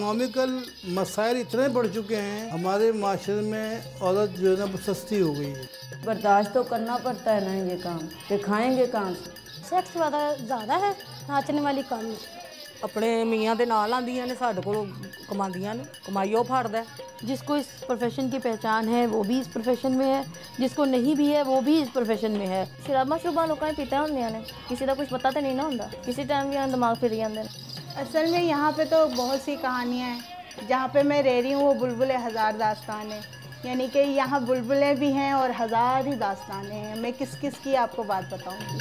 Economical मसाइल इतने बढ़ चुके हैं, हमारे माशरे में औरत जो है ना वो सस्ती हो गई है। बर्दाश्त तो करना पड़ता है ना ये काम, कि खाएंगे कहाँ से। सेक्स ज़्यादा है, नाचने वाली कम है। अपने मियाँ दे नाल आंदियां ने, साडे कोलों कमांदियां ने, कमाई वो फाड़दा है। जिसको इस प्रोफेशन की पहचान है वो भी इस प्रोफेशन में है, जिसको नहीं भी है वो भी इस प्रोफेशन में है। शराबा शुबा लोगों ने पीता होंदियां ने, किसी का कुछ पता तो नहीं ना होंदा, किसी टाइम भी दिमाग फिर जाते हैं। असल में यहाँ पे तो बहुत सी कहानियाँ हैं, जहाँ पे मैं रह रही हूँ वो बुलबुल हज़ार दास्तान है, यानी कि यहाँ बुलबुलें भी हैं और हज़ार ही दास्तानें हैं। मैं किस किस की आपको बात बताऊँगी।